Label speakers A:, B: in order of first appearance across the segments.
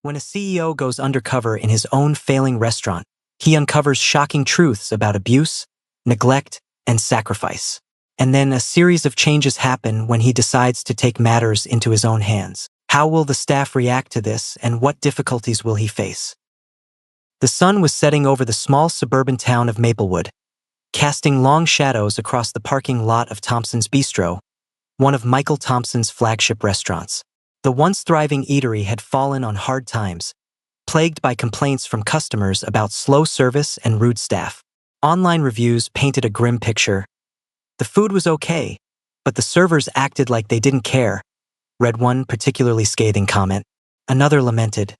A: When a CEO goes undercover in his own failing restaurant, he uncovers shocking truths about abuse, neglect, and sacrifice. And then a series of changes happen when he decides to take matters into his own hands. How will the staff react to this, and what difficulties will he face? The sun was setting over the small suburban town of Maplewood, casting long shadows across the parking lot of Thompson's Bistro, one of Michael Thompson's flagship restaurants. The once thriving eatery had fallen on hard times, plagued by complaints from customers about slow service and rude staff. Online reviews painted a grim picture. The food was okay, but the servers acted like they didn't care, read one particularly scathing comment. Another lamented,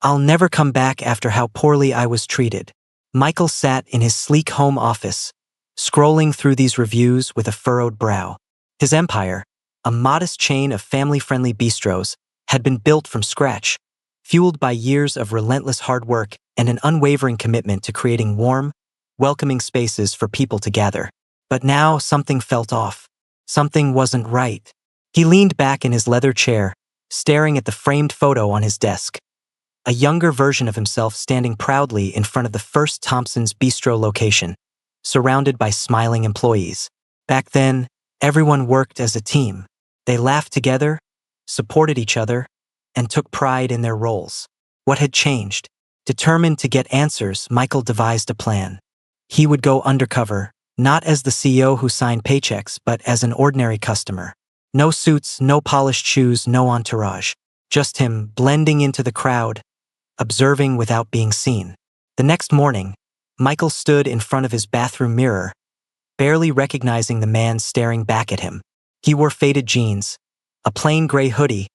A: "I'll never come back after how poorly I was treated." Michael sat in his sleek home office, scrolling through these reviews with a furrowed brow. His empire, a modest chain of family-friendly bistros, had been built from scratch, fueled by years of relentless hard work and an unwavering commitment to creating warm, welcoming spaces for people to gather. But now something felt off. Something wasn't right. He leaned back in his leather chair, staring at the framed photo on his desk. A younger version of himself standing proudly in front of the first Thompson's Bistro location, surrounded by smiling employees. Back then, everyone worked as a team. They laughed together, supported each other, and took pride in their roles. What had changed? Determined to get answers, Michael devised a plan. He would go undercover, not as the CEO who signed paychecks, but as an ordinary customer. No suits, no polished shoes, no entourage. Just him, blending into the crowd, observing without being seen. The next morning, Michael stood in front of his bathroom mirror, barely recognizing the man staring back at him. He wore faded jeans, a plain gray hoodie,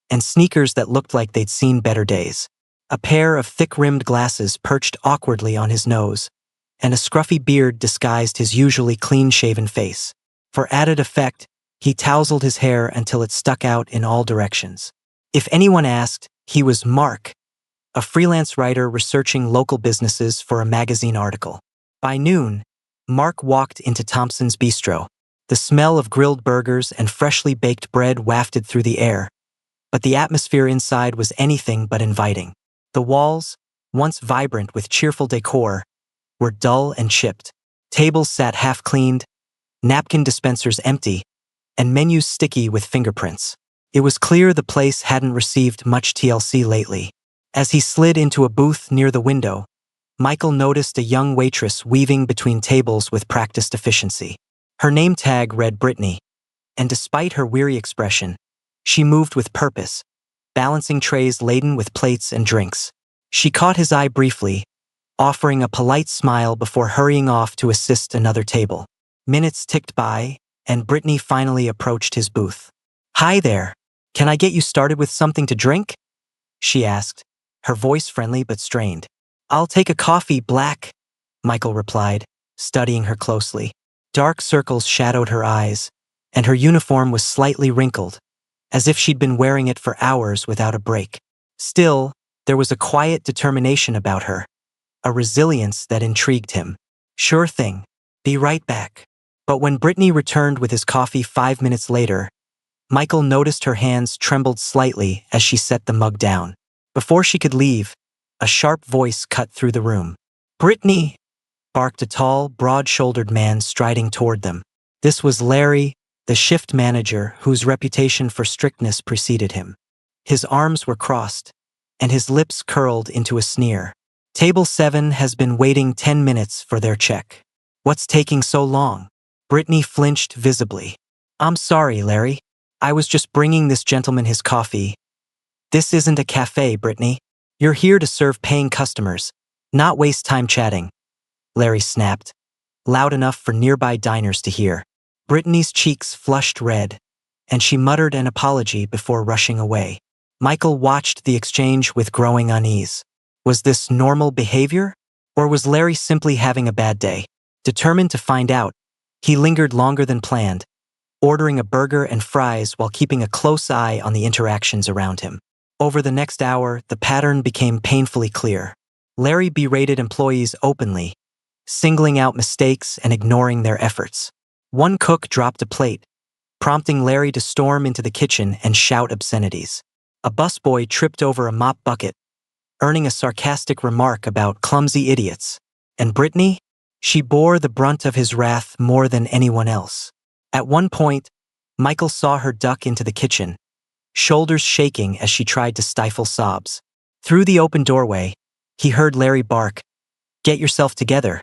A: and sneakers that looked like they'd seen better days. A pair of thick-rimmed glasses perched awkwardly on his nose, and a scruffy beard disguised his usually clean-shaven face. For added effect, he tousled his hair until it stuck out in all directions. If anyone asked, he was Mark, a freelance writer researching local businesses for a magazine article. By noon, Mark walked into Thompson's Bistro. The smell of grilled burgers and freshly baked bread wafted through the air, but the atmosphere inside was anything but inviting. The walls, once vibrant with cheerful decor, were dull and chipped. Tables sat half-cleaned, napkin dispensers empty, and menus sticky with fingerprints. It was clear the place hadn't received much TLC lately. As he slid into a booth near the window, Michael noticed a young waitress weaving between tables with practiced efficiency. Her name tag read Brittany, and despite her weary expression, she moved with purpose, balancing trays laden with plates and drinks. She caught his eye briefly, offering a polite smile before hurrying off to assist another table. Minutes ticked by, and Brittany finally approached his booth. "Hi there. Can I get you started with something to drink?" she asked, her voice friendly but strained. "I'll take a coffee black," Michael replied, studying her closely. Dark circles shadowed her eyes, and her uniform was slightly wrinkled, as if she'd been wearing it for hours without a break. Still, there was a quiet determination about her, a resilience that intrigued him. "Sure thing. Be right back." But when Brittany returned with his coffee 5 minutes later, Michael noticed her hands trembled slightly as she set the mug down. Before she could leave, a sharp voice cut through the room. "Brittany!" barked a tall, broad-shouldered man striding toward them. This was Larry, the shift manager whose reputation for strictness preceded him. His arms were crossed, and his lips curled into a sneer. "Table 7 has been waiting 10 minutes for their check. What's taking so long?" Brittany flinched visibly. "I'm sorry, Larry. I was just bringing this gentleman his coffee." "This isn't a cafe, Brittany. You're here to serve paying customers, not waste time chatting," Larry snapped, loud enough for nearby diners to hear. Brittany's cheeks flushed red, and she muttered an apology before rushing away. Michael watched the exchange with growing unease. Was this normal behavior, or was Larry simply having a bad day? Determined to find out, he lingered longer than planned, ordering a burger and fries while keeping a close eye on the interactions around him. Over the next hour, the pattern became painfully clear. Larry berated employees openly, singling out mistakes and ignoring their efforts. One cook dropped a plate, prompting Larry to storm into the kitchen and shout obscenities. A busboy tripped over a mop bucket, earning a sarcastic remark about clumsy idiots. And Brittany? She bore the brunt of his wrath more than anyone else. At one point, Michael saw her duck into the kitchen, shoulders shaking as she tried to stifle sobs. Through the open doorway, he heard Larry bark, "Get yourself together,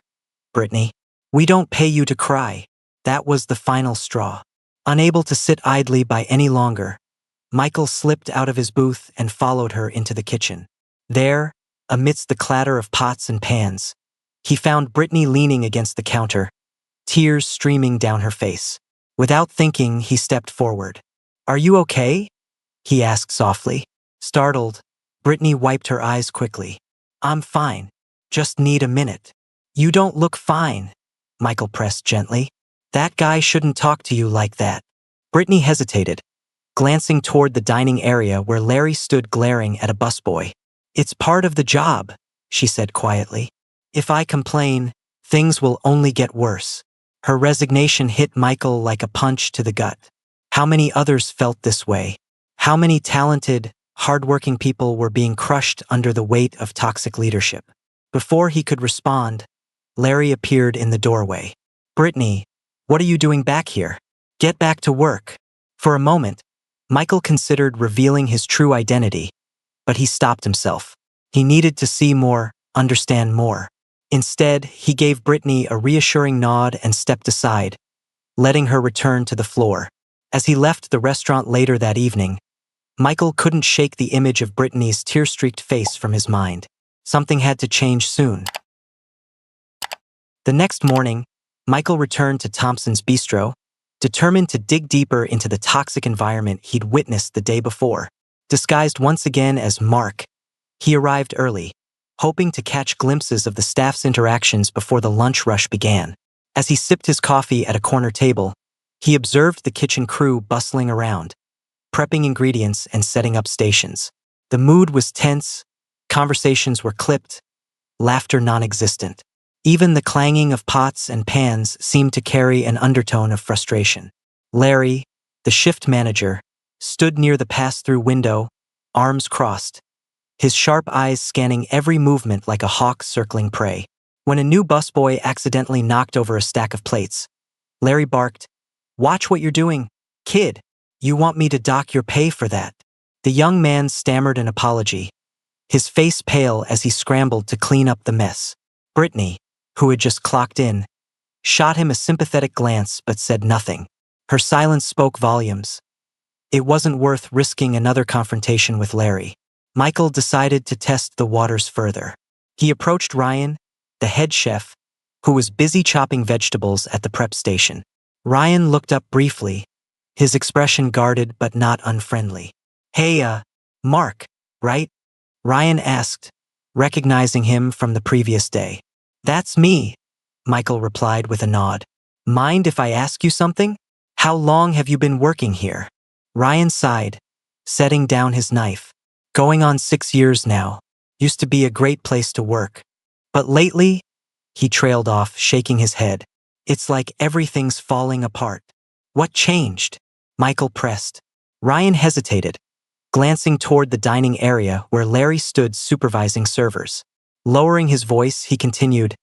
A: Brittany. We don't pay you to cry." That was the final straw. Unable to sit idly by any longer, Michael slipped out of his booth and followed her into the kitchen. There, amidst the clatter of pots and pans, he found Brittany leaning against the counter, tears streaming down her face. Without thinking, he stepped forward. "Are you okay?" he asked softly. Startled, Brittany wiped her eyes quickly. "I'm fine. Just need a minute." "You don't look fine," Michael pressed gently. "That guy shouldn't talk to you like that." Brittany hesitated, glancing toward the dining area where Larry stood glaring at a busboy. "It's part of the job," she said quietly. "If I complain, things will only get worse." Her resignation hit Michael like a punch to the gut. How many others felt this way? How many talented, hardworking people were being crushed under the weight of toxic leadership? Before he could respond, Larry appeared in the doorway. "Brittany, what are you doing back here? Get back to work." For a moment, Michael considered revealing his true identity, but he stopped himself. He needed to see more, understand more. Instead, he gave Brittany a reassuring nod and stepped aside, letting her return to the floor. As he left the restaurant later that evening, Michael couldn't shake the image of Brittany's tear-streaked face from his mind. Something had to change soon. The next morning, Michael returned to Thompson's Bistro, determined to dig deeper into the toxic environment he'd witnessed the day before. Disguised once again as Mark, he arrived early, hoping to catch glimpses of the staff's interactions before the lunch rush began. As he sipped his coffee at a corner table, he observed the kitchen crew bustling around, prepping ingredients and setting up stations. The mood was tense, conversations were clipped, laughter non-existent. Even the clanging of pots and pans seemed to carry an undertone of frustration. Larry, the shift manager, stood near the pass-through window, arms crossed, his sharp eyes scanning every movement like a hawk circling prey. When a new busboy accidentally knocked over a stack of plates, Larry barked, "Watch what you're doing, kid. You want me to dock your pay for that?" The young man stammered an apology, his face pale as he scrambled to clean up the mess. Brittany, who had just clocked in, shot him a sympathetic glance but said nothing. Her silence spoke volumes. It wasn't worth risking another confrontation with Larry. Michael decided to test the waters further. He approached Ryan, the head chef, who was busy chopping vegetables at the prep station. Ryan looked up briefly, his expression guarded but not unfriendly. "Hey, Mark, right?" Ryan asked, recognizing him from the previous day. "That's me," Michael replied with a nod. "Mind if I ask you something? How long have you been working here?" Ryan sighed, setting down his knife. "Going on 6 years now. Used to be a great place to work. But lately," he trailed off, shaking his head, "it's like everything's falling apart." "What changed?" Michael pressed. Ryan hesitated, glancing toward the dining area where Larry stood supervising servers. Lowering his voice, he continued,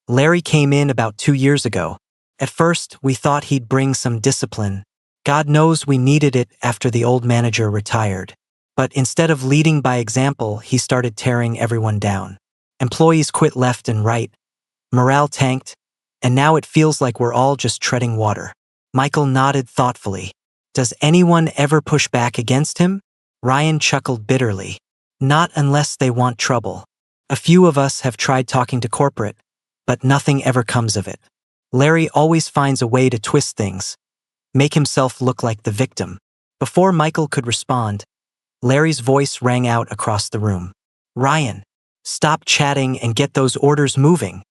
A: "Larry came in about 2 years ago. At first, we thought he'd bring some discipline. God knows we needed it after the old manager retired. But instead of leading by example, he started tearing everyone down. Employees quit left and right, morale tanked, and now it feels like we're all just treading water." Michael nodded thoughtfully. "Does anyone ever push back against him?" Ryan chuckled bitterly. "Not unless they want trouble. A few of us have tried talking to corporate, but nothing ever comes of it. Larry always finds a way to twist things, make himself look like the victim." Before Michael could respond, Larry's voice rang out across the room. "Ryan, stop chatting and get those orders moving."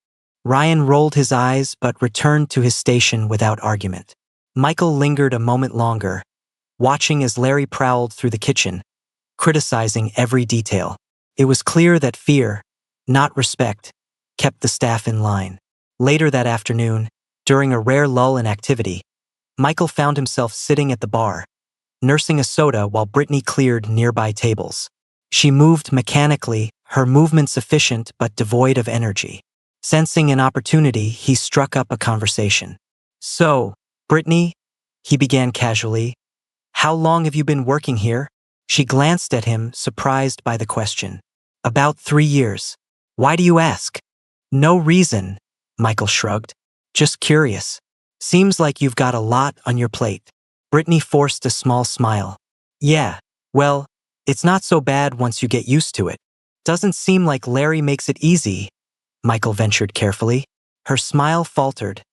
A: Ryan rolled his eyes but returned to his station without argument. Michael lingered a moment longer, watching as Larry prowled through the kitchen, criticizing every detail. It was clear that fear, not respect, kept the staff in line. Later that afternoon, during a rare lull in activity, Michael found himself sitting at the bar, nursing a soda while Brittany cleared nearby tables. She moved mechanically, her movements efficient but devoid of energy. Sensing an opportunity, he struck up a conversation. "So, Brittany," he began casually, "how long have you been working here?" She glanced at him, surprised by the question. "About 3 years. Why do you ask?" "No reason," Michael shrugged. "Just curious. Seems like you've got a lot on your plate." Brittany forced a small smile. "Yeah, well, it's not so bad once you get used to it. Doesn't seem like Larry makes it easy," Michael ventured carefully. Her smile faltered,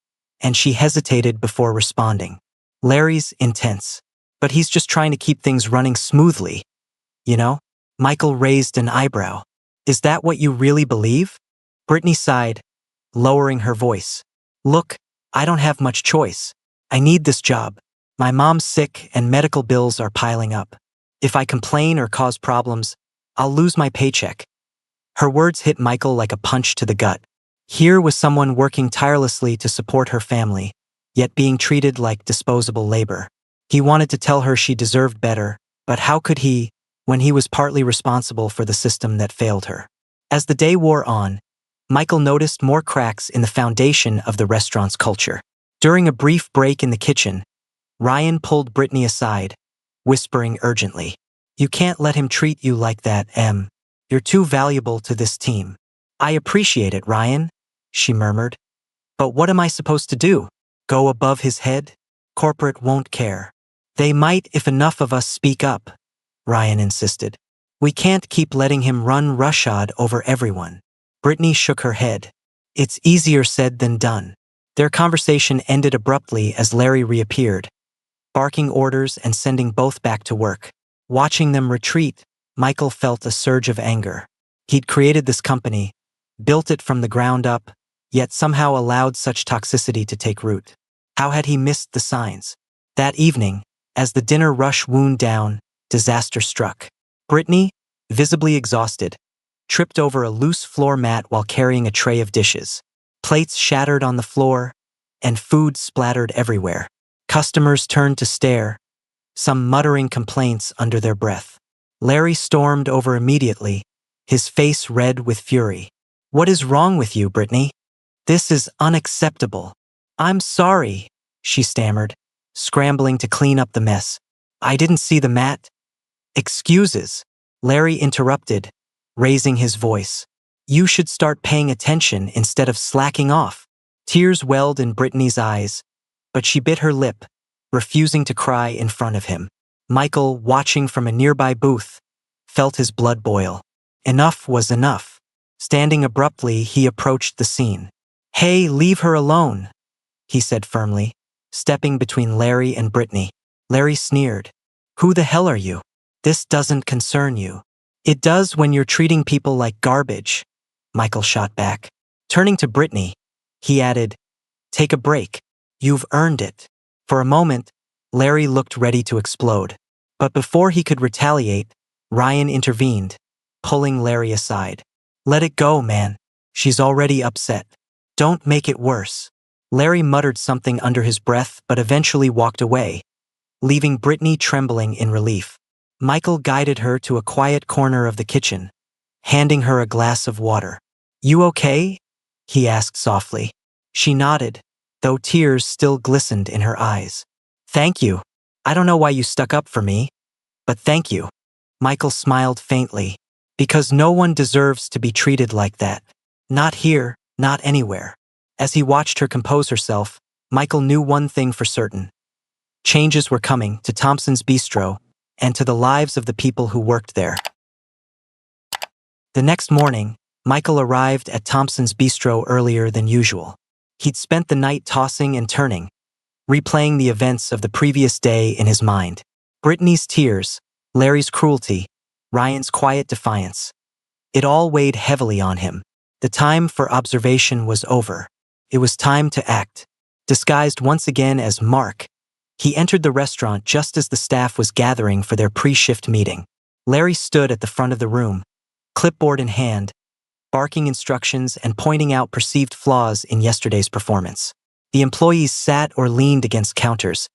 A: and she hesitated before responding. "Larry's intense, but he's just trying to keep things running smoothly, you know?" Michael raised an eyebrow. "Is that what you really believe?" Brittany sighed, lowering her voice. "Look, I don't have much choice. I need this job. My mom's sick and medical bills are piling up. If I complain or cause problems, I'll lose my paycheck." Her words hit Michael like a punch to the gut. Here was someone working tirelessly to support her family, yet being treated like disposable labor. He wanted to tell her she deserved better, but how could he, when he was partly responsible for the system that failed her? As the day wore on, Michael noticed more cracks in the foundation of the restaurant's culture. During a brief break in the kitchen, Ryan pulled Brittany aside, whispering urgently, "You can't let him treat you like that, Em. You're too valuable to this team." "I appreciate it, Ryan," she murmured. "But what am I supposed to do? Go above his head? Corporate won't care." "They might if enough of us speak up," Ryan insisted. "We can't keep letting him run roughshod over everyone." Brittany shook her head. "It's easier said than done." Their conversation ended abruptly as Larry reappeared, barking orders and sending both back to work. Watching them retreat, Michael felt a surge of anger. He'd created this company, built it from the ground up, yet somehow allowed such toxicity to take root. How had he missed the signs? That evening, as the dinner rush wound down, disaster struck. Brittany, visibly exhausted, tripped over a loose floor mat while carrying a tray of dishes. Plates shattered on the floor, and food splattered everywhere. Customers turned to stare, some muttering complaints under their breath. Larry stormed over immediately, his face red with fury. "What is wrong with you, Brittany? This is unacceptable." "I'm sorry," she stammered, scrambling to clean up the mess. "I didn't see the mat." "Excuses," Larry interrupted, raising his voice. "You should start paying attention instead of slacking off." Tears welled in Brittany's eyes, but she bit her lip, refusing to cry in front of him. Michael, watching from a nearby booth, felt his blood boil. Enough was enough. Standing abruptly, he approached the scene. "Hey, leave her alone," he said firmly, stepping between Larry and Brittany. Larry sneered. "Who the hell are you? This doesn't concern you." "It does when you're treating people like garbage," Michael shot back. Turning to Brittany, he added, "Take a break. You've earned it." For a moment, Larry looked ready to explode. But before he could retaliate, Ryan intervened, pulling Larry aside. "Let it go, man. She's already upset. Don't make it worse." Larry muttered something under his breath but eventually walked away, leaving Brittany trembling in relief. Michael guided her to a quiet corner of the kitchen, handing her a glass of water. "You okay?" he asked softly. She nodded, though tears still glistened in her eyes. "Thank you. I don't know why you stuck up for me, but thank you." Michael smiled faintly. "Because no one deserves to be treated like that. Not here, not anywhere." As he watched her compose herself, Michael knew one thing for certain. Changes were coming to Thompson's Bistro and to the lives of the people who worked there. The next morning, Michael arrived at Thompson's Bistro earlier than usual. He'd spent the night tossing and turning, replaying the events of the previous day in his mind. Brittany's tears, Larry's cruelty, Ryan's quiet defiance. It all weighed heavily on him. The time for observation was over. It was time to act. Disguised once again as Mark, he entered the restaurant just as the staff was gathering for their pre-shift meeting. Larry stood at the front of the room, clipboard in hand, barking instructions and pointing out perceived flaws in yesterday's performance. The employees sat or leaned against counters,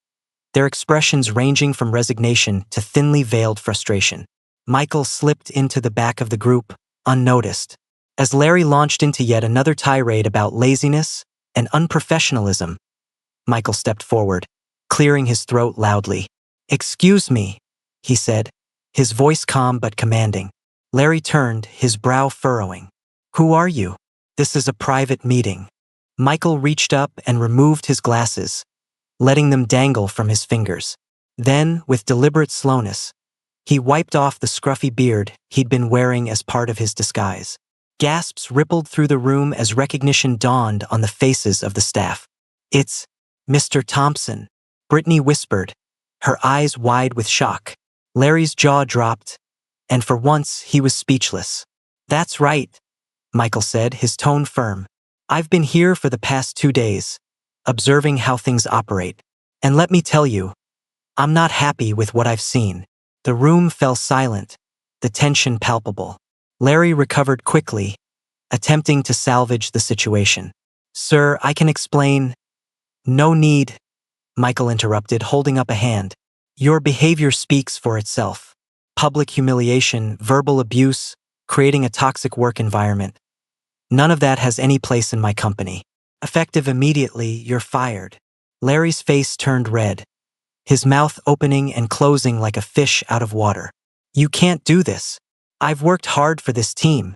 A: their expressions ranging from resignation to thinly veiled frustration. Michael slipped into the back of the group, unnoticed. As Larry launched into yet another tirade about laziness and unprofessionalism, Michael stepped forward, clearing his throat loudly. "Excuse me," he said, his voice calm but commanding. Larry turned, his brow furrowing. "Who are you? This is a private meeting." Michael reached up and removed his glasses, letting them dangle from his fingers. Then, with deliberate slowness, he wiped off the scruffy beard he'd been wearing as part of his disguise. Gasps rippled through the room as recognition dawned on the faces of the staff. "It's Mr. Thompson," Brittany whispered, her eyes wide with shock. Larry's jaw dropped, and for once he was speechless. "That's right," Michael said, his tone firm. "I've been here for the past 2 days, observing how things operate. And let me tell you, I'm not happy with what I've seen." The room fell silent, the tension palpable. Larry recovered quickly, attempting to salvage the situation. "Sir, I can explain." "No need," Michael interrupted, holding up a hand. "Your behavior speaks for itself. Public humiliation, verbal abuse, creating a toxic work environment. None of that has any place in my company. Effective immediately, you're fired." Larry's face turned red, his mouth opening and closing like a fish out of water. "You can't do this. I've worked hard for this team."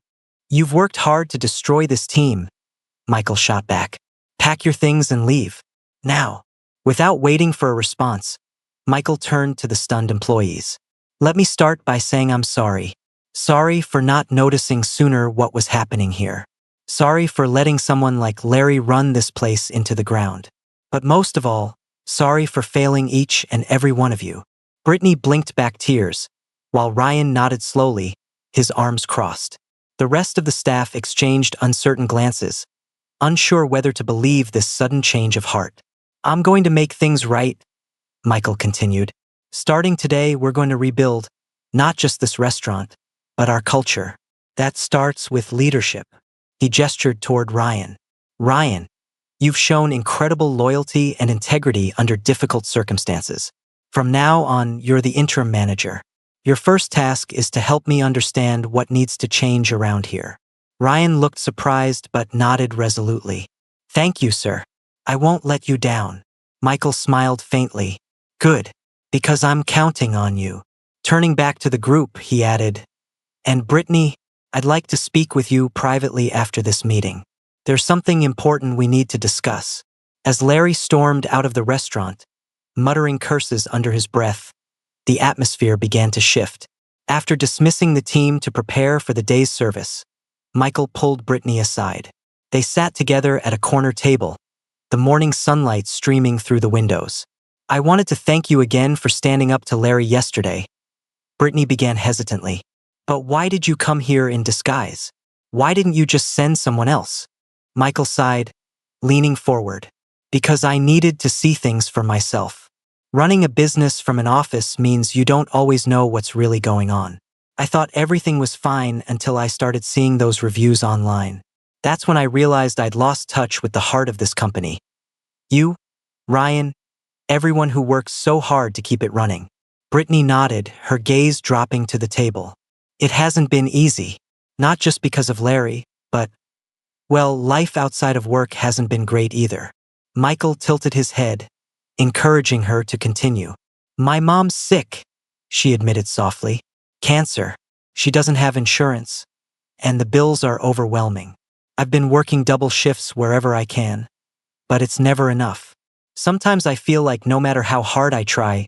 A: "You've worked hard to destroy this team," Michael shot back. "Pack your things and leave. Now." Without waiting for a response, Michael turned to the stunned employees. "Let me start by saying I'm sorry. Sorry for not noticing sooner what was happening here. Sorry for letting someone like Larry run this place into the ground. But most of all, sorry for failing each and every one of you." Brittany blinked back tears, while Ryan nodded slowly, his arms crossed. The rest of the staff exchanged uncertain glances, unsure whether to believe this sudden change of heart. "I'm going to make things right," Michael continued. "Starting today, we're going to rebuild, not just this restaurant, but our culture. That starts with leadership." He gestured toward Ryan. "Ryan, you've shown incredible loyalty and integrity under difficult circumstances. From now on, you're the interim manager. Your first task is to help me understand what needs to change around here." Ryan looked surprised but nodded resolutely. "Thank you, sir. I won't let you down." Michael smiled faintly. "Good, because I'm counting on you." Turning back to the group, he added, "And Brittany, I'd like to speak with you privately after this meeting. There's something important we need to discuss." As Larry stormed out of the restaurant, muttering curses under his breath, the atmosphere began to shift. After dismissing the team to prepare for the day's service, Michael pulled Brittany aside. They sat together at a corner table, the morning sunlight streaming through the windows. "I wanted to thank you again for standing up to Larry yesterday," Brittany began hesitantly. "But why did you come here in disguise? Why didn't you just send someone else?" Michael sighed, leaning forward. "Because I needed to see things for myself. Running a business from an office means you don't always know what's really going on. I thought everything was fine until I started seeing those reviews online. That's when I realized I'd lost touch with the heart of this company. You, Ryan, everyone who works so hard to keep it running." Brittany nodded, her gaze dropping to the table. "It hasn't been easy, not just because of Larry, but, well, life outside of work hasn't been great either." Michael tilted his head, encouraging her to continue. "My mom's sick," she admitted softly. "Cancer. She doesn't have insurance, and the bills are overwhelming. I've been working double shifts wherever I can, but it's never enough. Sometimes I feel like no matter how hard I try,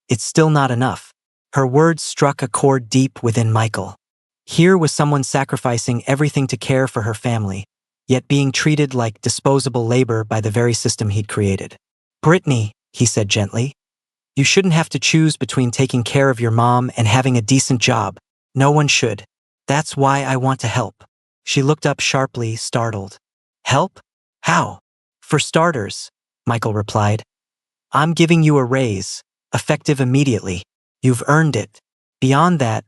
A: it's still not enough." Her words struck a chord deep within Michael. Here was someone sacrificing everything to care for her family, yet being treated like disposable labor by the very system he'd created. "Brittany," he said gently, "you shouldn't have to choose between taking care of your mom and having a decent job. No one should. That's why I want to help." She looked up sharply, startled. "Help? How?" "For starters," Michael replied, "I'm giving you a raise, effective immediately. You've earned it. Beyond that,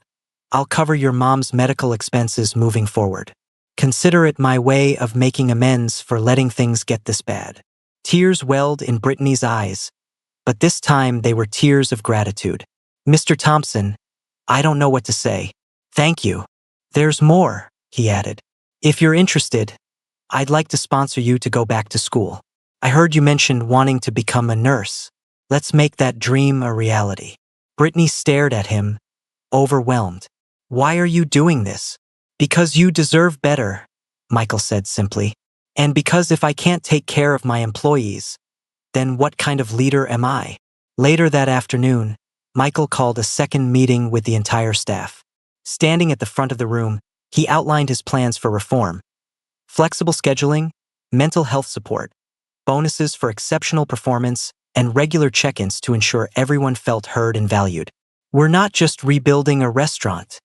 A: I'll cover your mom's medical expenses moving forward. Consider it my way of making amends for letting things get this bad." Tears welled in Brittany's eyes, but this time they were tears of gratitude. "Mr. Thompson, I don't know what to say. Thank you." "There's more," he added. If you're interested, I'd like to sponsor you to go back to school. I heard you mentioned wanting to become a nurse. Let's make that dream a reality. Brittany stared at him, overwhelmed. Why are you doing this? Because you deserve better, Michael said simply. And because if I can't take care of my employees, then what kind of leader am I? Later that afternoon, Michael called a second meeting with the entire staff. Standing at the front of the room, he outlined his plans for reform: flexible scheduling, mental health support, bonuses for exceptional performance, and regular check-ins to ensure everyone felt heard and valued. We're not just rebuilding a restaurant,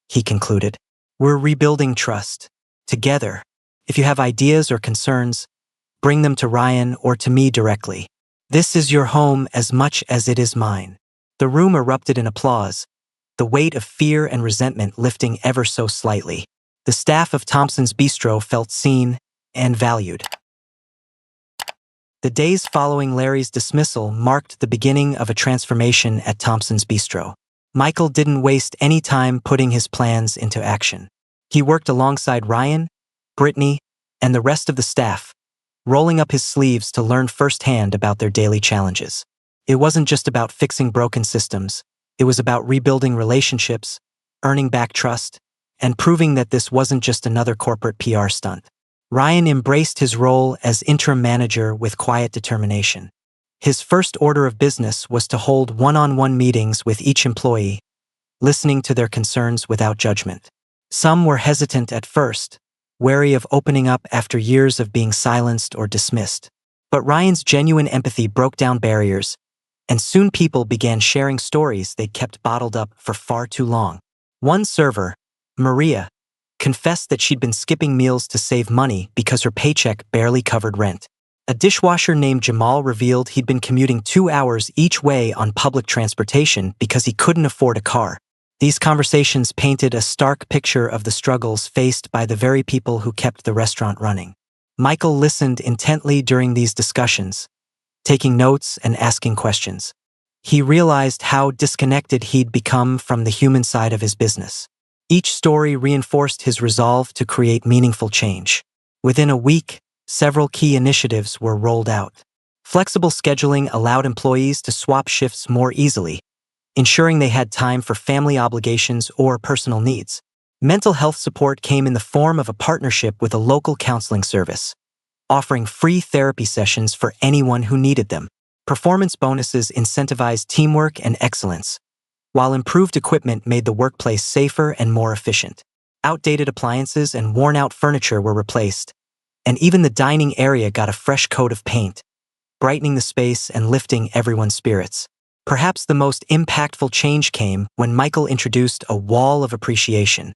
A: he concluded. We're rebuilding trust. Together. If you have ideas or concerns, bring them to Ryan or to me directly. This is your home as much as it is mine. The room erupted in applause, the weight of fear and resentment lifting ever so slightly. The staff of Thompson's Bistro felt seen and valued. The days following Larry's dismissal marked the beginning of a transformation at Thompson's Bistro. Michael didn't waste any time putting his plans into action. He worked alongside Ryan, Brittany, and the rest of the staff, rolling up his sleeves to learn firsthand about their daily challenges. It wasn't just about fixing broken systems, it was about rebuilding relationships, earning back trust, and proving that this wasn't just another corporate PR stunt. Ryan embraced his role as interim manager with quiet determination. His first order of business was to hold one-on-one meetings with each employee, listening to their concerns without judgment. Some were hesitant at first, wary of opening up after years of being silenced or dismissed. But Ryan's genuine empathy broke down barriers, and soon people began sharing stories they'd kept bottled up for far too long. One server, Maria, confessed that she'd been skipping meals to save money because her paycheck barely covered rent. A dishwasher named Jamal revealed he'd been commuting 2 hours each way on public transportation because he couldn't afford a car. These conversations painted a stark picture of the struggles faced by the very people who kept the restaurant running. Michael listened intently during these discussions, taking notes and asking questions. He realized how disconnected he'd become from the human side of his business. Each story reinforced his resolve to create meaningful change. Within a week, several key initiatives were rolled out. Flexible scheduling allowed employees to swap shifts more easily, ensuring they had time for family obligations or personal needs. Mental health support came in the form of a partnership with a local counseling service, offering free therapy sessions for anyone who needed them. Performance bonuses incentivized teamwork and excellence, while improved equipment made the workplace safer and more efficient. Outdated appliances and worn-out furniture were replaced, and even the dining area got a fresh coat of paint, brightening the space and lifting everyone's spirits. Perhaps the most impactful change came when Michael introduced a wall of appreciation.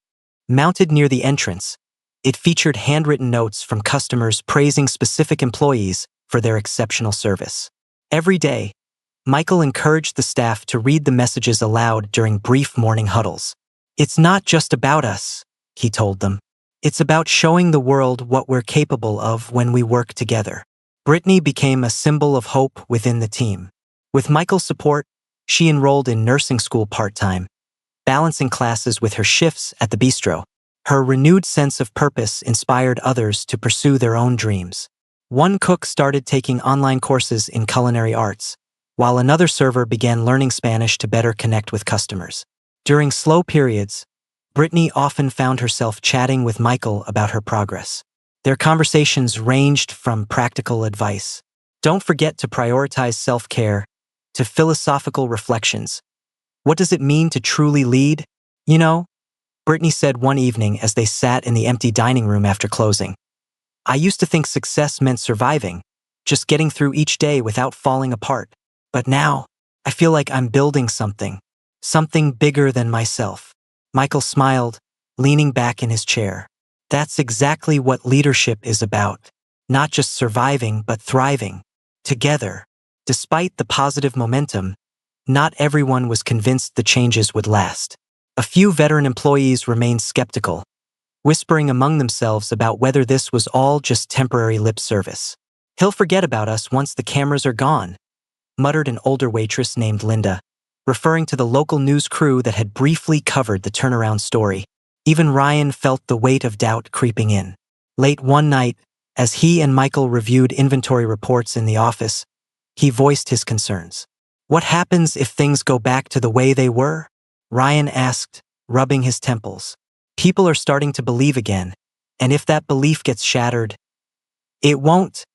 A: Mounted near the entrance, it featured handwritten notes from customers praising specific employees for their exceptional service. Every day, Michael encouraged the staff to read the messages aloud during brief morning huddles. It's not just about us, he told them. It's about showing the world what we're capable of when we work together. Brittany became a symbol of hope within the team. With Michael's support, she enrolled in nursing school part-time, balancing classes with her shifts at the bistro. Her renewed sense of purpose inspired others to pursue their own dreams. One cook started taking online courses in culinary arts, while another server began learning Spanish to better connect with customers. During slow periods, Brittany often found herself chatting with Michael about her progress. Their conversations ranged from practical advice, "Don't forget to prioritize self-care," to philosophical reflections. "What does it mean to truly lead?" "You know," Brittany said one evening as they sat in the empty dining room after closing, "I used to think success meant surviving, just getting through each day without falling apart. But now, I feel like I'm building something bigger than myself." Michael smiled, leaning back in his chair. That's exactly what leadership is about. Not just surviving, but thriving. Together. Despite the positive momentum, not everyone was convinced the changes would last. A few veteran employees remained skeptical, whispering among themselves about whether this was all just temporary lip service. "He'll forget about us once the cameras are gone," muttered an older waitress named Linda, referring to the local news crew that had briefly covered the turnaround story. Even Ryan felt the weight of doubt creeping in. Late one night, as he and Michael reviewed inventory reports in the office, he voiced his concerns. "What happens if things go back to the way they were?" Ryan asked, rubbing his temples. "People are starting to believe again, and if that belief gets shattered—" "It won't,"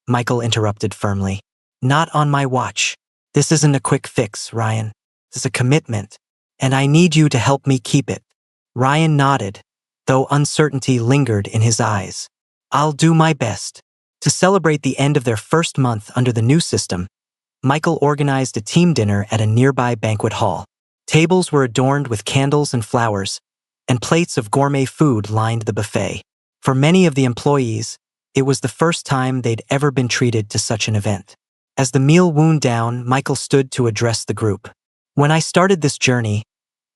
A: Michael interrupted firmly. "Not on my watch. This isn't a quick fix, Ryan. It's a commitment, and I need you to help me keep it." Ryan nodded, though uncertainty lingered in his eyes. "I'll do my best." To celebrate the end of their first month under the new system, Michael organized a team dinner at a nearby banquet hall. Tables were adorned with candles and flowers, and plates of gourmet food lined the buffet. For many of the employees, it was the first time they'd ever been treated to such an event. As the meal wound down, Michael stood to address the group. "When I started this journey,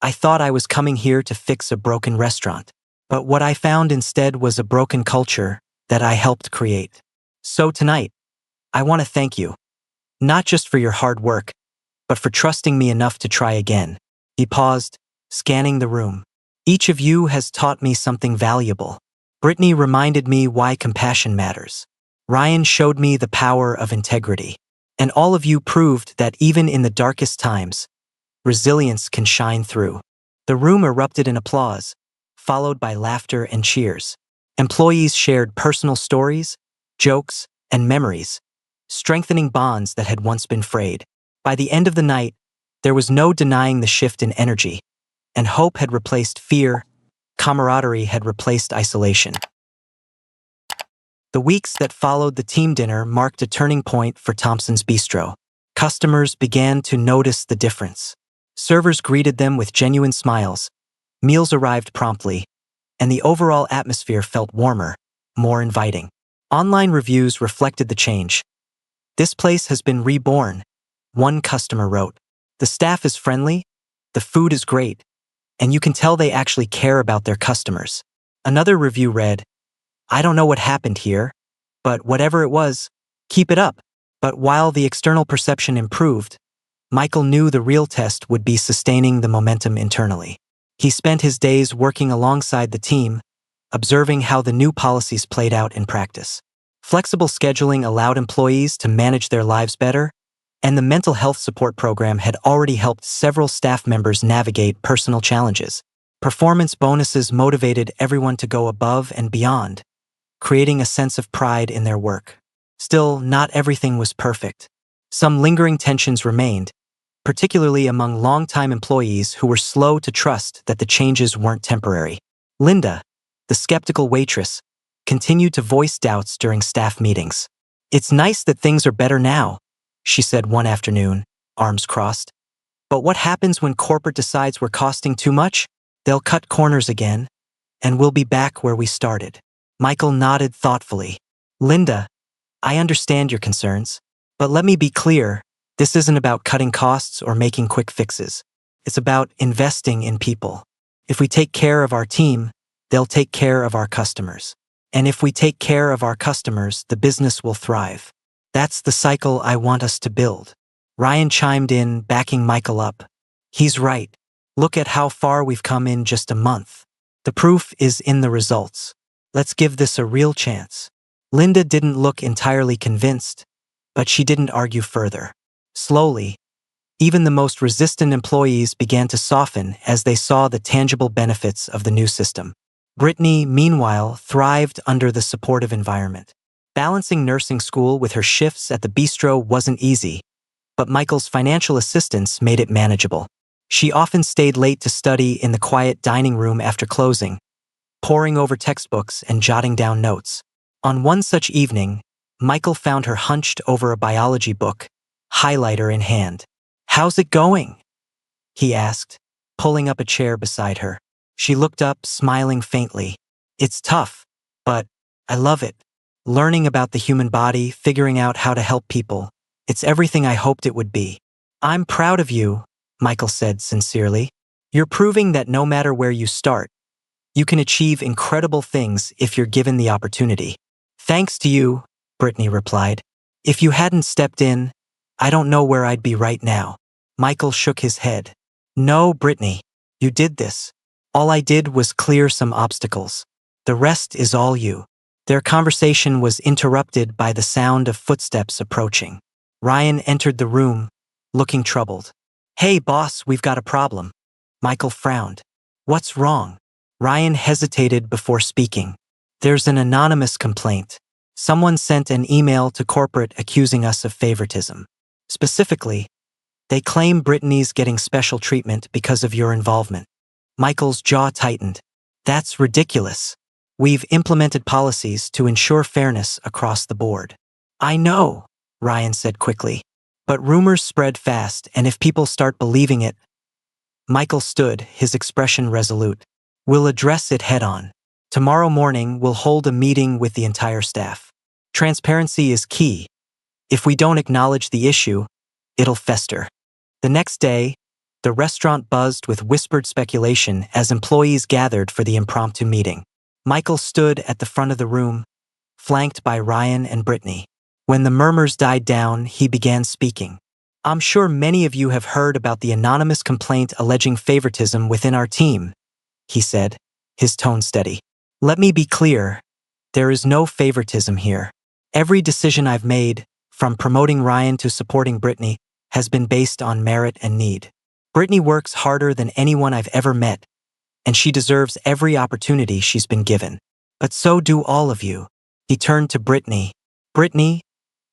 A: I thought I was coming here to fix a broken restaurant. But what I found instead was a broken culture that I helped create. So tonight, I want to thank you, not just for your hard work, but for trusting me enough to try again." He paused, scanning the room. "Each of you has taught me something valuable. Brittany reminded me why compassion matters. Ryan showed me the power of integrity. And all of you proved that even in the darkest times, resilience can shine through." The room erupted in applause, followed by laughter and cheers. Employees shared personal stories, jokes, and memories, strengthening bonds that had once been frayed. By the end of the night, there was no denying the shift in energy, and hope had replaced fear, camaraderie had replaced isolation. The weeks that followed the team dinner marked a turning point for Thompson's Bistro. Customers began to notice the difference. Servers greeted them with genuine smiles, meals arrived promptly, and the overall atmosphere felt warmer, more inviting. Online reviews reflected the change. "This place has been reborn," one customer wrote. "The staff is friendly, the food is great, and you can tell they actually care about their customers." Another review read, "I don't know what happened here, but whatever it was, keep it up." But while the external perception improved, Michael knew the real test would be sustaining the momentum internally. He spent his days working alongside the team, observing how the new policies played out in practice. Flexible scheduling allowed employees to manage their lives better, and the mental health support program had already helped several staff members navigate personal challenges. Performance bonuses motivated everyone to go above and beyond, creating a sense of pride in their work. Still, not everything was perfect. Some lingering tensions remained, particularly among longtime employees who were slow to trust that the changes weren't temporary. Linda, the skeptical waitress, continued to voice doubts during staff meetings. "It's nice that things are better now," she said one afternoon, arms crossed. "But what happens when corporate decides we're costing too much? They'll cut corners again, and we'll be back where we started." Michael nodded thoughtfully. "Linda, I understand your concerns, but let me be clear, this isn't about cutting costs or making quick fixes. It's about investing in people. If we take care of our team, they'll take care of our customers. And if we take care of our customers, the business will thrive. That's the cycle I want us to build." Ryan chimed in, backing Michael up. "He's right. Look at how far we've come in just a month. The proof is in the results. Let's give this a real chance." Linda didn't look entirely convinced, but she didn't argue further. Slowly, even the most resistant employees began to soften as they saw the tangible benefits of the new system. Brittany, meanwhile, thrived under the supportive environment. Balancing nursing school with her shifts at the bistro wasn't easy, but Michael's financial assistance made it manageable. She often stayed late to study in the quiet dining room after closing, poring over textbooks and jotting down notes. On one such evening, Michael found her hunched over a biology book, highlighter in hand. "How's it going?" he asked, pulling up a chair beside her. She looked up, smiling faintly. "It's tough, but I love it. Learning about the human body, figuring out how to help people. It's everything I hoped it would be." "I'm proud of you," Michael said sincerely. "You're proving that no matter where you start, you can achieve incredible things if you're given the opportunity." "Thanks to you," Brittany replied. "If you hadn't stepped in, I don't know where I'd be right now." Michael shook his head. "No, Brittany, you did this. All I did was clear some obstacles. The rest is all you." Their conversation was interrupted by the sound of footsteps approaching. Ryan entered the room, looking troubled. "Hey, boss, we've got a problem." Michael frowned. "What's wrong?" Ryan hesitated before speaking. "There's an anonymous complaint. Someone sent an email to corporate accusing us of favoritism. Specifically, they claim Brittany's getting special treatment because of your involvement." Michael's jaw tightened. "That's ridiculous. We've implemented policies to ensure fairness across the board." "I know," Ryan said quickly. "But rumors spread fast, and if people start believing it—" Michael stood, his expression resolute. "We'll address it head-on. Tomorrow morning, we'll hold a meeting with the entire staff. Transparency is key. If we don't acknowledge the issue, it'll fester." The next day, the restaurant buzzed with whispered speculation as employees gathered for the impromptu meeting. Michael stood at the front of the room, flanked by Ryan and Brittany. When the murmurs died down, he began speaking. "I'm sure many of you have heard about the anonymous complaint alleging favoritism within our team," he said, his tone steady. "Let me be clear, there is no favoritism here. Every decision I've made, from promoting Ryan to supporting Brittany, has been based on merit and need. Brittany works harder than anyone I've ever met, and she deserves every opportunity she's been given. But so do all of you." He turned to Brittany. "Brittany,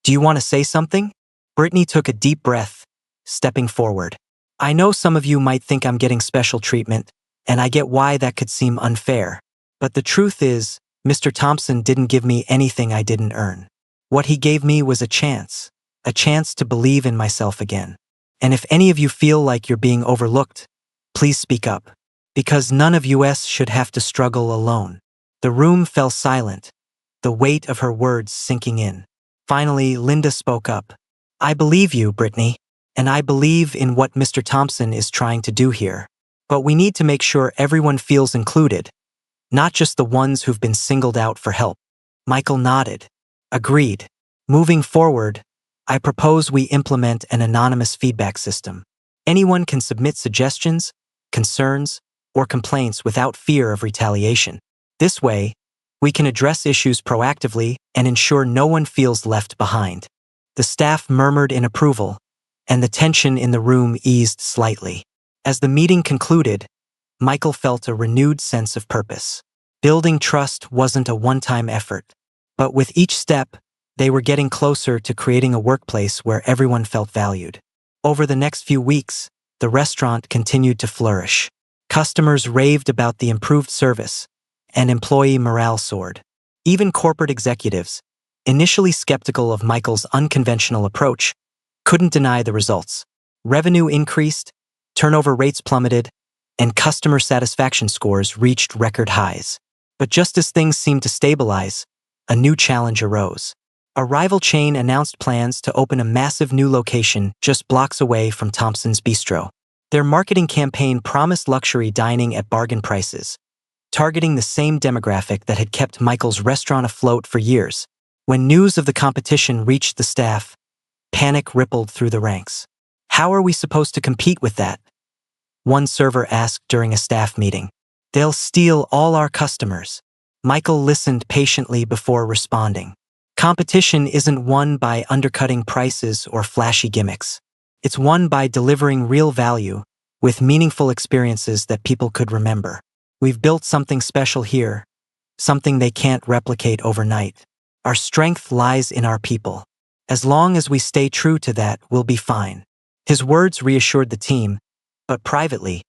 A: do you want to say something?" Brittany took a deep breath, stepping forward. "I know some of you might think I'm getting special treatment, and I get why that could seem unfair. But the truth is, Mr. Thompson didn't give me anything I didn't earn. What he gave me was a chance to believe in myself again. And if any of you feel like you're being overlooked, please speak up. Because none of us should have to struggle alone." The room fell silent, the weight of her words sinking in. Finally, Linda spoke up. "I believe you, Brittany, and I believe in what Mr. Thompson is trying to do here. But we need to make sure everyone feels included, not just the ones who've been singled out for help." Michael nodded. "Agreed. Moving forward, I propose we implement an anonymous feedback system. Anyone can submit suggestions, concerns, or complaints without fear of retaliation. This way, we can address issues proactively and ensure no one feels left behind." The staff murmured in approval, and the tension in the room eased slightly. As the meeting concluded, Michael felt a renewed sense of purpose. Building trust wasn't a one-time effort, but with each step, they were getting closer to creating a workplace where everyone felt valued. Over the next few weeks, the restaurant continued to flourish. Customers raved about the improved service, and employee morale soared. Even corporate executives, initially skeptical of Michael's unconventional approach, couldn't deny the results. Revenue increased, turnover rates plummeted, and customer satisfaction scores reached record highs. But just as things seemed to stabilize, a new challenge arose. A rival chain announced plans to open a massive new location just blocks away from Thompson's Bistro. Their marketing campaign promised luxury dining at bargain prices, targeting the same demographic that had kept Michael's restaurant afloat for years. When news of the competition reached the staff, panic rippled through the ranks. "How are we supposed to compete with that?" one server asked during a staff meeting. "They'll steal all our customers." Michael listened patiently before responding. Competition isn't won by undercutting prices or flashy gimmicks. It's won by delivering real value, with meaningful experiences that people could remember. We've built something special here, something they can't replicate overnight. Our strength lies in our people. As long as we stay true to that, we'll be fine. His words reassured the team, but privately,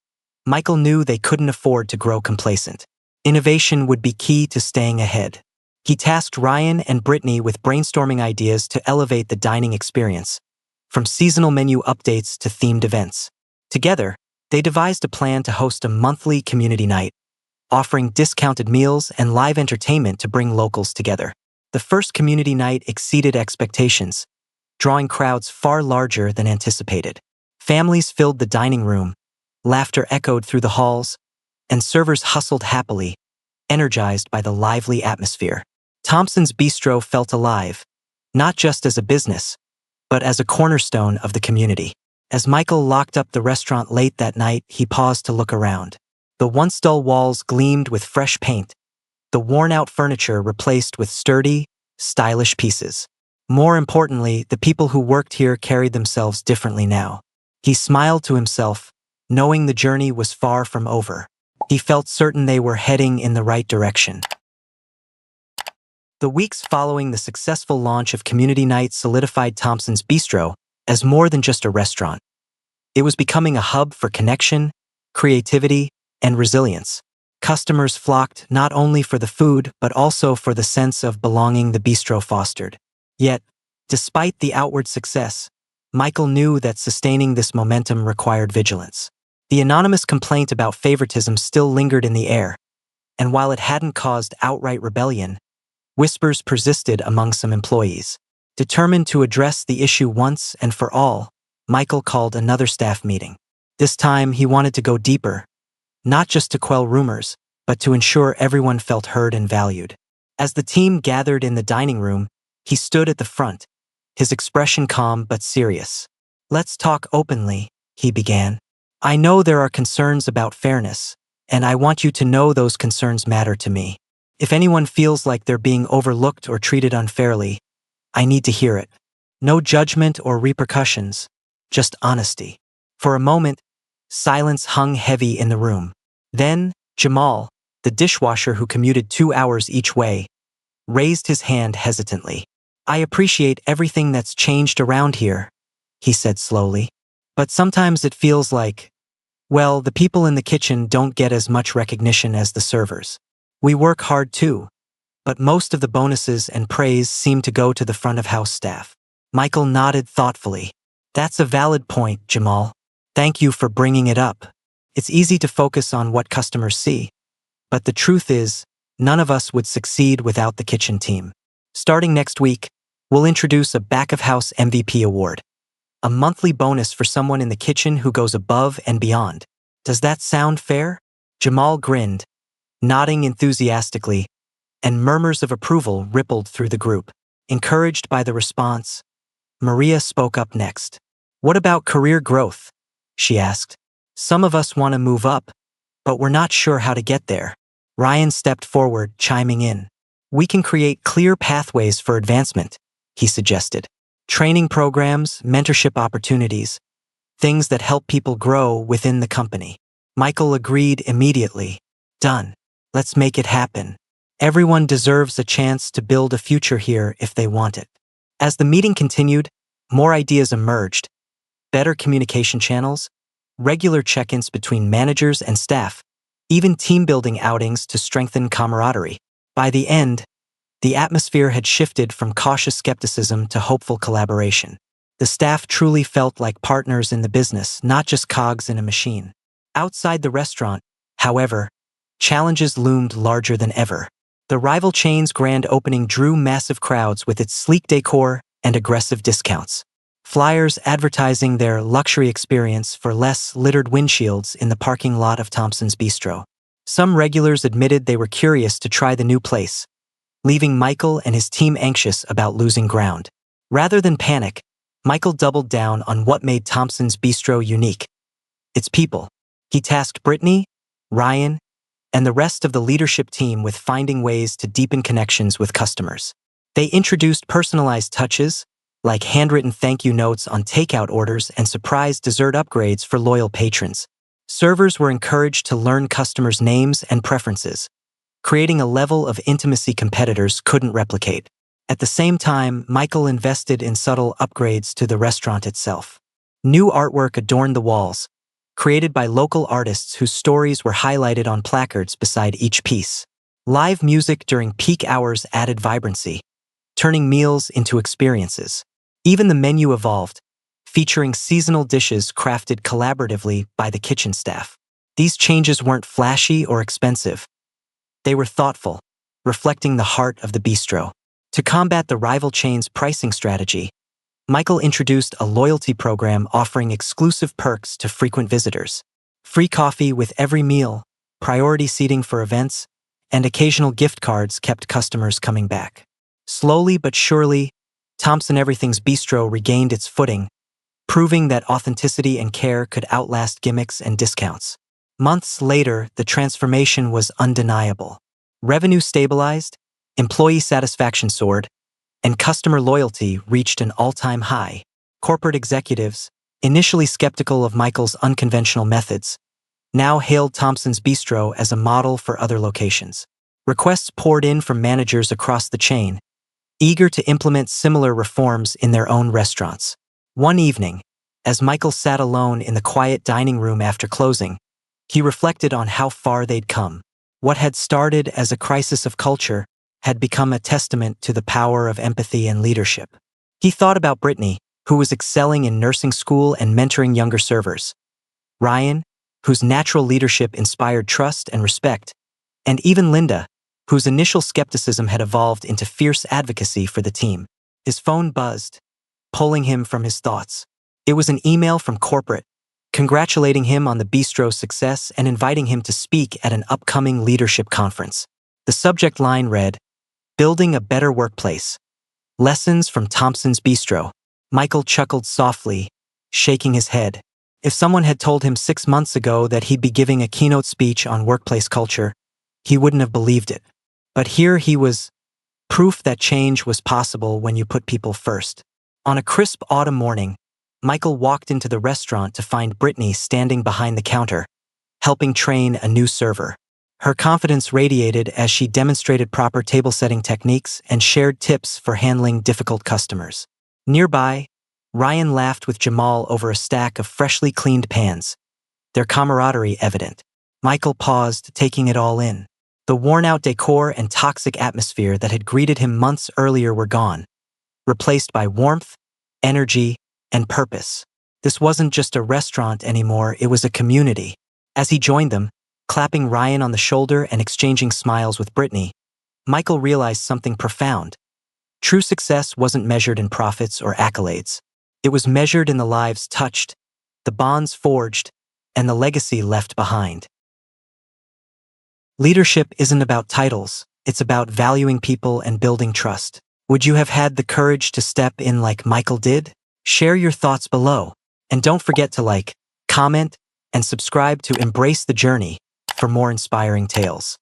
A: Michael knew they couldn't afford to grow complacent. Innovation would be key to staying ahead. He tasked Ryan and Brittany with brainstorming ideas to elevate the dining experience, from seasonal menu updates to themed events. Together, they devised a plan to host a monthly community night, offering discounted meals and live entertainment to bring locals together. The first community night exceeded expectations, drawing crowds far larger than anticipated. Families filled the dining room, laughter echoed through the halls, and servers hustled happily, energized by the lively atmosphere. Thompson's Bistro felt alive, not just as a business, but as a cornerstone of the community. As Michael locked up the restaurant late that night, he paused to look around. The once dull walls gleamed with fresh paint, the worn-out furniture replaced with sturdy, stylish pieces. More importantly, the people who worked here carried themselves differently now. He smiled to himself, knowing the journey was far from over. He felt certain they were heading in the right direction. The weeks following the successful launch of Community Night solidified Thompson's Bistro as more than just a restaurant. It was becoming a hub for connection, creativity, and resilience. Customers flocked not only for the food but also for the sense of belonging the bistro fostered. Yet, despite the outward success, Michael knew that sustaining this momentum required vigilance. The anonymous complaint about favoritism still lingered in the air, and while it hadn't caused outright rebellion, whispers persisted among some employees. Determined to address the issue once and for all, Michael called another staff meeting. This time he wanted to go deeper, not just to quell rumors, but to ensure everyone felt heard and valued. As the team gathered in the dining room, he stood at the front, his expression calm but serious. "Let's talk openly," he began. "I know there are concerns about fairness, and I want you to know those concerns matter to me. If anyone feels like they're being overlooked or treated unfairly, I need to hear it. No judgment or repercussions, just honesty." For a moment, silence hung heavy in the room. Then, Jamal, the dishwasher who commuted 2 hours each way, raised his hand hesitantly. "I appreciate everything that's changed around here," he said slowly. "But sometimes it feels like, well, the people in the kitchen don't get as much recognition as the servers. We work hard too, but most of the bonuses and praise seem to go to the front-of-house staff." Michael nodded thoughtfully. "That's a valid point, Jamal. Thank you for bringing it up. It's easy to focus on what customers see, but the truth is, none of us would succeed without the kitchen team. Starting next week, we'll introduce a back-of-house MVP award, a monthly bonus for someone in the kitchen who goes above and beyond. Does that sound fair?" Jamal grinned, nodding enthusiastically, and murmurs of approval rippled through the group. Encouraged by the response, Maria spoke up next. "What about career growth?" she asked. "Some of us want to move up, but we're not sure how to get there." Ryan stepped forward, chiming in. "We can create clear pathways for advancement," he suggested. "Training programs, mentorship opportunities, things that help people grow within the company." Michael agreed immediately. "Done. Let's make it happen. Everyone deserves a chance to build a future here if they want it." As the meeting continued, more ideas emerged. Better communication channels, regular check-ins between managers and staff, even team-building outings to strengthen camaraderie. By the end, the atmosphere had shifted from cautious skepticism to hopeful collaboration. The staff truly felt like partners in the business, not just cogs in a machine. Outside the restaurant, however, challenges loomed larger than ever. The rival chain's grand opening drew massive crowds with its sleek decor and aggressive discounts. Flyers advertising their luxury experience for less littered windshields in the parking lot of Thompson's Bistro. Some regulars admitted they were curious to try the new place, leaving Michael and his team anxious about losing ground. Rather than panic, Michael doubled down on what made Thompson's Bistro unique: its people. He tasked Brittany, Ryan, and the rest of the leadership team with finding ways to deepen connections with customers. They introduced personalized touches, like handwritten thank you notes on takeout orders and surprise dessert upgrades for loyal patrons. Servers were encouraged to learn customers' names and preferences, creating a level of intimacy competitors couldn't replicate. At the same time, Michael invested in subtle upgrades to the restaurant itself. New artwork adorned the walls, created by local artists whose stories were highlighted on placards beside each piece. Live music during peak hours added vibrancy, turning meals into experiences. Even the menu evolved, featuring seasonal dishes crafted collaboratively by the kitchen staff. These changes weren't flashy or expensive. They were thoughtful, reflecting the heart of the bistro. To combat the rival chain's pricing strategy, Michael introduced a loyalty program offering exclusive perks to frequent visitors. Free coffee with every meal, priority seating for events, and occasional gift cards kept customers coming back. Slowly but surely, Thompson Everything's Bistro regained its footing, proving that authenticity and care could outlast gimmicks and discounts. Months later, the transformation was undeniable. Revenue stabilized, employee satisfaction soared, and customer loyalty reached an all-time high. Corporate executives, initially skeptical of Michael's unconventional methods, now hailed Thompson's Bistro as a model for other locations. Requests poured in from managers across the chain, eager to implement similar reforms in their own restaurants. One evening, as Michael sat alone in the quiet dining room after closing, he reflected on how far they'd come. What had started as a crisis of culture had become a testament to the power of empathy and leadership. He thought about Brittany, who was excelling in nursing school and mentoring younger servers, Ryan, whose natural leadership inspired trust and respect, and even Linda, whose initial skepticism had evolved into fierce advocacy for the team. His phone buzzed, pulling him from his thoughts. It was an email from corporate, congratulating him on the bistro's success and inviting him to speak at an upcoming leadership conference. The subject line read, "Building a Better Workplace. Lessons from Thompson's Bistro." Michael chuckled softly, shaking his head. If someone had told him 6 months ago that he'd be giving a keynote speech on workplace culture, he wouldn't have believed it. But here he was, proof that change was possible when you put people first. On a crisp autumn morning, Michael walked into the restaurant to find Brittany standing behind the counter, helping train a new server. Her confidence radiated as she demonstrated proper table-setting techniques and shared tips for handling difficult customers. Nearby, Ryan laughed with Jamal over a stack of freshly cleaned pans, their camaraderie evident. Michael paused, taking it all in. The worn-out decor and toxic atmosphere that had greeted him months earlier were gone, replaced by warmth, energy, and purpose. This wasn't just a restaurant anymore, it was a community. As he joined them, clapping Ryan on the shoulder and exchanging smiles with Brittany, Michael realized something profound. True success wasn't measured in profits or accolades. It was measured in the lives touched, the bonds forged, and the legacy left behind. Leadership isn't about titles, it's about valuing people and building trust. Would you have had the courage to step in like Michael did? Share your thoughts below. And don't forget to like, comment, and subscribe to Embrace the Journey for more inspiring tales.